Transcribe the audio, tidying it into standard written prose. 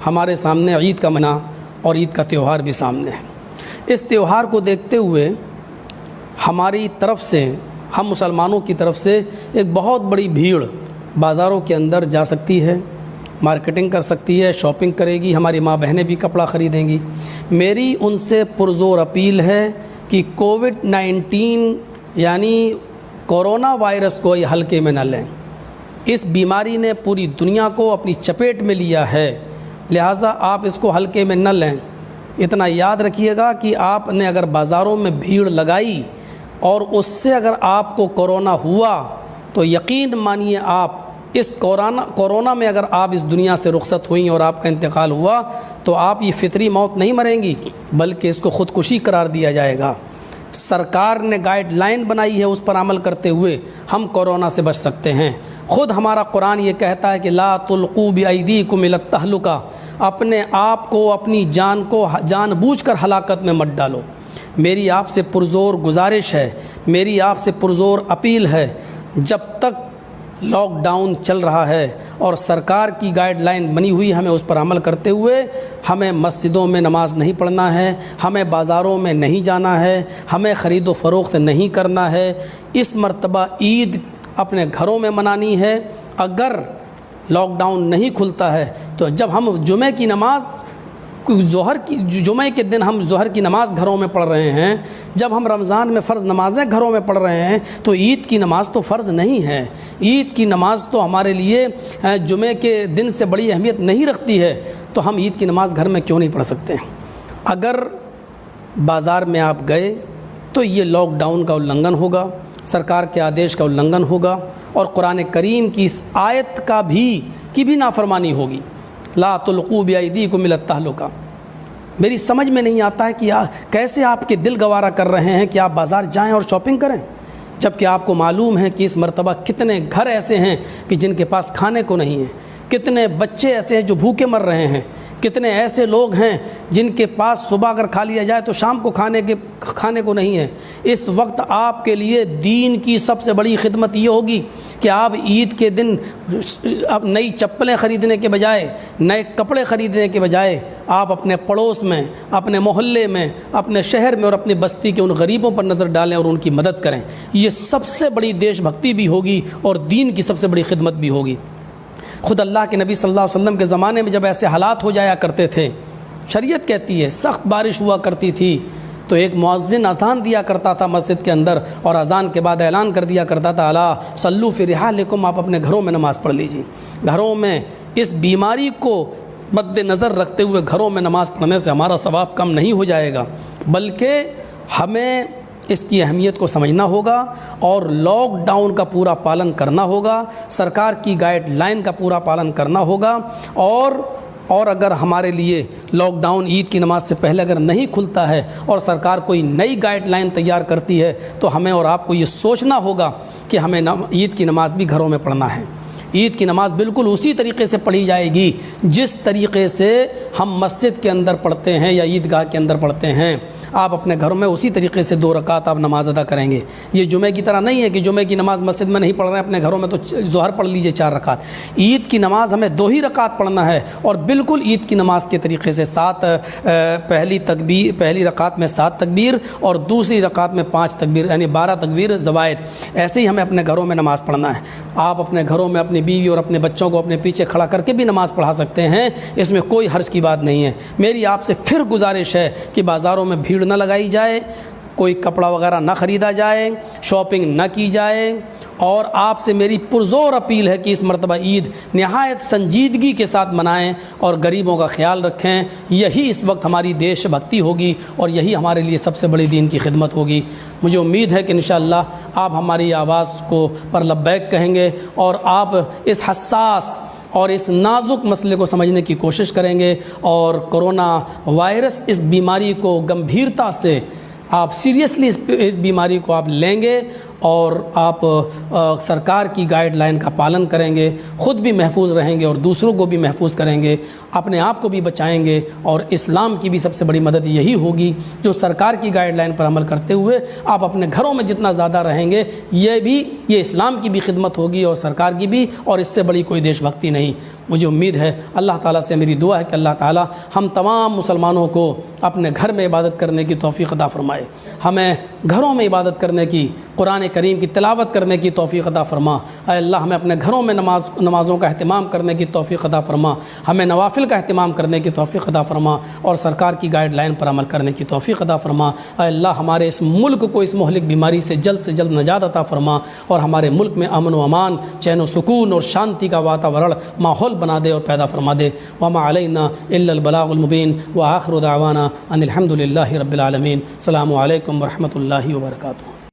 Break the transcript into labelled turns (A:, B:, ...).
A: ہمارے سامنے عید کا مہینہ اور عید کا تہوار بھی سامنے ہے۔ اس تہوار کو دیکھتے ہوئے ہماری طرف سے، ہم مسلمانوں کی طرف سے ایک بہت بڑی بھیڑ بازاروں کے اندر جا سکتی ہے، مارکیٹنگ کر سکتی ہے، شاپنگ کرے گی، ہماری ماں بہنیں بھی کپڑا خریدیں گی۔ میری ان سے پرزور اپیل ہے کہ کووڈ-19 یعنی کورونا وائرس کو یہ ہلکے میں نہ لیں۔ اس بیماری نے پوری دنیا کو اپنی چپیٹ میں لیا ہے، لہٰذا آپ اس کو ہلکے میں نہ لیں۔ اتنا یاد رکھیے گا کہ آپ نے اگر بازاروں میں بھیڑ لگائی اور اس سے اگر آپ کو کورونا ہوا تو یقین مانیے آپ اس کورونا میں اگر آپ اس دنیا سے رخصت ہوئیں اور آپ کا انتقال ہوا تو آپ یہ فطری موت نہیں مریں گی، بلکہ اس کو خودکشی قرار دیا جائے گا۔ سرکار نے گائیڈ لائن بنائی ہے، اس پر عمل کرتے ہوئے ہم کورونا سے بچ سکتے ہیں۔ خود ہمارا قرآن یہ کہتا ہے کہ لا تلقوا بایدیکم الی التہلکہ، اپنے آپ کو، اپنی جان کو جان بوجھ کر ہلاکت میں مت ڈالو۔ میری آپ سے پرزور گزارش ہے، میری آپ سے پرزور اپیل ہے، جب تک لاک ڈاؤن چل رہا ہے اور سرکار کی گائیڈ لائن بنی ہوئی، ہمیں اس پر عمل کرتے ہوئے ہمیں مسجدوں میں نماز نہیں پڑھنا ہے، ہمیں بازاروں میں نہیں جانا ہے، ہمیں خرید و فروخت نہیں کرنا ہے۔ اس مرتبہ عید اپنے گھروں میں منانی ہے۔ اگر لاک ڈاؤن نہیں کھلتا ہے تو جب ہم جمعہ کے دن ہم ظہر کی نماز گھروں میں پڑھ رہے ہیں، جب ہم رمضان میں فرض نمازیں گھروں میں پڑھ رہے ہیں، تو عید کی نماز تو فرض نہیں ہے۔ عید کی نماز تو ہمارے لیے جمعے کے دن سے بڑی اہمیت نہیں رکھتی ہے، تو ہم عید کی نماز گھر میں کیوں نہیں پڑھ سکتے ہیں؟ اگر بازار میں آپ گئے تو یہ لاک ڈاؤن کا النگھن ہوگا، سرکار کے آدیش کا النگھن ہوگا، اور قرآن کریم کی اس آیت کی بھی نافرمانی ہوگی، لا تلقوا بایدیکم الی التہلکہ۔ میری سمجھ میں نہیں آتا ہے کہ کیسے آپ کے دل گوارا کر رہے ہیں کہ آپ بازار جائیں اور شاپنگ کریں، جبکہ آپ کو معلوم ہے کہ اس مرتبہ کتنے گھر ایسے ہیں کہ جن کے پاس کھانے کو نہیں ہے، کتنے بچے ایسے ہیں جو بھوکے مر رہے ہیں، کتنے ایسے لوگ ہیں جن کے پاس صبح اگر کھا لیا جائے تو شام کو کھانے کو نہیں ہے۔ اس وقت آپ کے لیے دین کی سب سے بڑی خدمت یہ ہوگی کہ آپ عید کے دن اب نئی چپلیں خریدنے کے بجائے، نئے کپڑے خریدنے کے بجائے، آپ اپنے پڑوس میں، اپنے محلے میں، اپنے شہر میں اور اپنی بستی کے ان غریبوں پر نظر ڈالیں اور ان کی مدد کریں۔ یہ سب سے بڑی دیش بھکتی بھی ہوگی اور دین کی سب سے بڑی خدمت بھی ہوگی۔ خود اللہ کے نبی صلی اللہ علیہ وسلم کے زمانے میں جب ایسے حالات ہو جایا کرتے تھے، شریعت کہتی ہے سخت بارش ہوا کرتی تھی، تو ایک مؤذن اذان دیا کرتا تھا مسجد کے اندر، اور اذان کے بعد اعلان کر دیا کرتا تھا الا صلوا فی رحالکم، آپ اپنے گھروں میں نماز پڑھ لیجیے۔ گھروں میں اس بیماری کو مد نظر رکھتے ہوئے گھروں میں نماز پڑھنے سے ہمارا ثواب کم نہیں ہو جائے گا، بلکہ ہمیں اس کی اہمیت کو سمجھنا ہوگا اور لاک ڈاؤن کا پورا پالن کرنا ہوگا، سرکار کی گائیڈ لائن کا پورا پالن کرنا ہوگا، اور اگر ہمارے لیے لاک ڈاؤن عید کی نماز سے پہلے اگر نہیں کھلتا ہے اور سرکار کوئی نئی گائیڈ لائن تیار کرتی ہے تو ہمیں اور آپ کو یہ سوچنا ہوگا کہ ہمیں عید کی نماز بھی گھروں میں پڑھنا ہے۔ عید کی نماز بالکل اسی طریقے سے پڑھی جائے گی جس طریقے سے ہم مسجد کے اندر پڑھتے ہیں یا عیدگاہ کے اندر پڑھتے ہیں۔ آپ اپنے گھروں میں اسی طریقے سے 2 رکعت آپ نماز ادا کریں گے۔ یہ جمعہ کی طرح نہیں ہے کہ جمعہ کی نماز مسجد میں نہیں پڑھ رہے ہیں، اپنے گھروں میں تو ظہر پڑھ لیجئے 4 رکعت۔ عید کی نماز ہمیں 2 ہی رکعت پڑھنا ہے، اور بالکل عید کی نماز کے طریقے سے پہلی رکعت میں 7 تکبیر اور دوسری رکعت میں 5 تکبیر، یعنی 12 تکبیر زوائد۔ ایسے ہی ہمیں اپنے گھروں میں نماز پڑھنا ہے۔ آپ اپنے گھروں میں اپنی بیوی اور اپنے بچوں کو اپنے پیچھے کھڑا کر کے بھی نماز پڑھا سکتے ہیں، اس میں کوئی حرج کی بات نہیں ہے۔ میری آپ سے پھر گزارش ہے کہ بازاروں میں بھیڑ نہ لگائی جائے، کوئی کپڑا وغیرہ نہ خریدا جائے، شاپنگ نہ کی جائے، اور آپ سے میری پرزور اپیل ہے کہ اس مرتبہ عید نہایت سنجیدگی کے ساتھ منائیں اور غریبوں کا خیال رکھیں۔ یہی اس وقت ہماری دیش بھکتی ہوگی اور یہی ہمارے لیے سب سے بڑی دین کی خدمت ہوگی۔ مجھے امید ہے کہ انشاءاللہ آپ ہماری آواز کو پر لبیک کہیں گے اور آپ اس حساس اور اس نازک مسئلے کو سمجھنے کی کوشش کریں گے، اور کورونا وائرس اس بیماری کو گمبھیرتا سے آپ سیریسلی اس بیماری کو آپ لیں گے اور آپ سرکار کی گائیڈ لائن کا پالن کریں گے، خود بھی محفوظ رہیں گے اور دوسروں کو بھی محفوظ کریں گے، اپنے آپ کو بھی بچائیں گے، اور اسلام کی بھی سب سے بڑی مدد یہی ہوگی جو سرکار کی گائیڈ لائن پر عمل کرتے ہوئے آپ اپنے گھروں میں جتنا زیادہ رہیں گے، یہ اسلام کی بھی خدمت ہوگی اور سرکار کی بھی، اور اس سے بڑی کوئی دیش بھکتی نہیں۔ مجھے امید ہے، اللہ تعالیٰ سے میری دعا ہے کہ اللہ تعالیٰ ہم تمام مسلمانوں کو اپنے گھر میں عبادت کرنے کی توفیق عطا فرمائے، ہمیں گھروں میں عبادت کرنے کی، قرآن کریم کی تلاوت کرنے کی توفیق عطا فرما۔ اے اللہ ہمیں اپنے گھروں میں نمازوں کا اہتمام کرنے کی توفیق عطا فرما، ہمیں نوافل کا اہتمام کرنے کی توفیق عطا فرما، اور سرکار کی گائیڈ لائن پر عمل کرنے کی توفیق عطا فرما۔ اے اللہ ہمارے اس ملک کو اس مہلک بیماری سے جلد نجات عطا فرما، اور ہمارے ملک میں امن و امان، چین و سکون اور شانتی کا واتاورن ماحول بنا دے اور پیدا فرما دے۔ وما علینا الا البلاغ المبین، وآخر دعوانا ان الحمد للہ رب العالمین۔ السلام علیکم ورحمۃ اللہ وبرکاتہ۔